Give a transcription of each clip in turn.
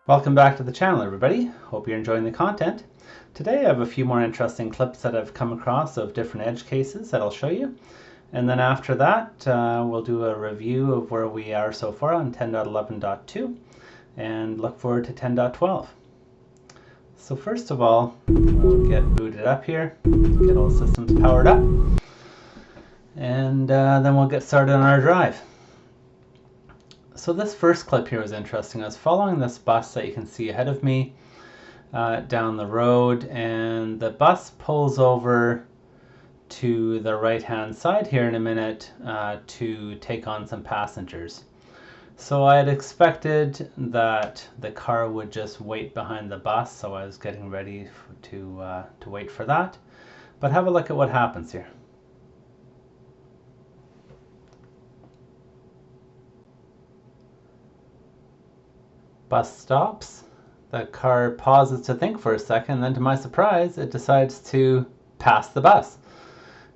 Welcome back to the channel, everybody. Hope you're enjoying the content. Today I have a few more interesting clips that I've come across of different edge cases that I'll show you. And then after that, we'll do a review of where we are so far on 10.11.2 and look forward to 10.12. So first of all, we'll get booted up here, get all the systems powered up, and then we'll get started on our drive. So this first clip here was interesting. I was following this bus that you can see ahead of me down the road, and the bus pulls over to the right hand side here in a minute to take on some passengers. So I had expected that the car would just wait behind the bus, so I was getting ready to wait for that. But have a look at what happens here. Bus stops, the car pauses to think for a second, then to my surprise it decides to pass the bus.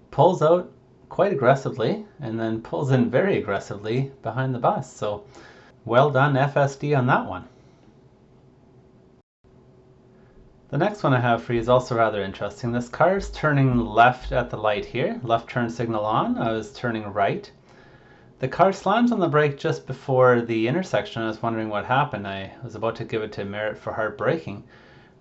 Pulls out quite aggressively and then pulls in very aggressively behind the bus. So well done FSD on that one. The next one I have for you is also rather interesting. This car is turning left at the light here, left turn signal on. I was turning right. The car slams on the brake just before the intersection. I was wondering what happened. I was about to give it to merit for hard braking.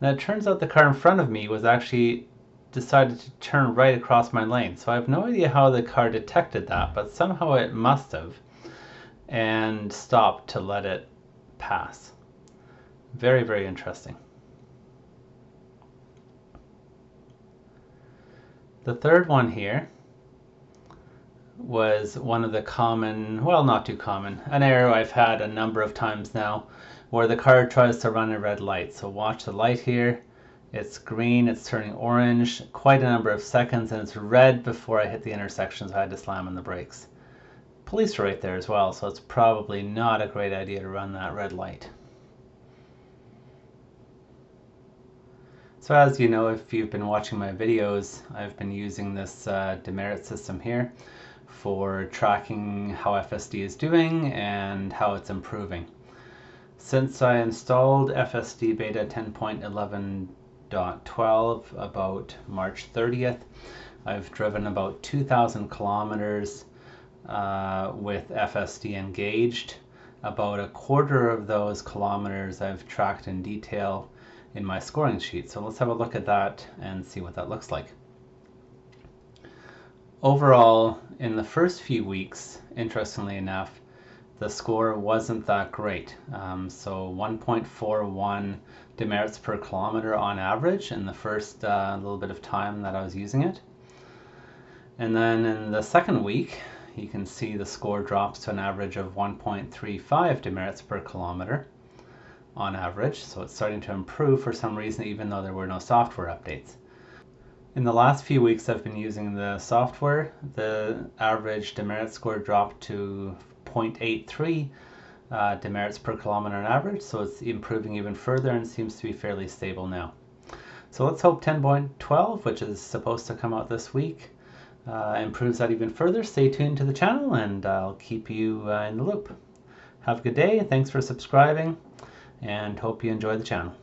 Now it turns out the car in front of me was actually decided to turn right across my lane. So I have no idea how the car detected that, but somehow it must have, and stopped to let it pass. Very, very interesting. The third one here was one of the common, well, not too common, an error I've had a number of times now, where the car tries to run a red light. So watch the light here. It's green, it's turning orange, quite a number of seconds, and it's red before I hit the intersection, so I had to slam on the brakes. Police are right there as well, so it's probably not a great idea to run that red light. So as you know, if you've been watching my videos, I've been using this demerit system here for tracking how FSD is doing and how it's improving. Since I installed FSD Beta 10.11.12 about March 30th, I've driven about 2,000 kilometers with FSD engaged. About a quarter of those kilometers I've tracked in detail in my scoring sheet. So let's have a look at that and see what that looks like. Overall, in the first few weeks, interestingly enough, the score wasn't that great. So 1.41 demerits per kilometer on average in the first little bit of time that I was using it. And then in the second week, you can see the score drops to an average of 1.35 demerits per kilometer on average. So it's starting to improve for some reason, even though there were no software updates. In the last few weeks I've been using the software. The average demerit score dropped to 0.83 demerits per kilometer on average, so it's improving even further and seems to be fairly stable now. So let's hope 10.12, which is supposed to come out this week, improves that even further. Stay tuned to the channel and I'll keep you in the loop. Have a good day, thanks for subscribing, and hope you enjoy the channel.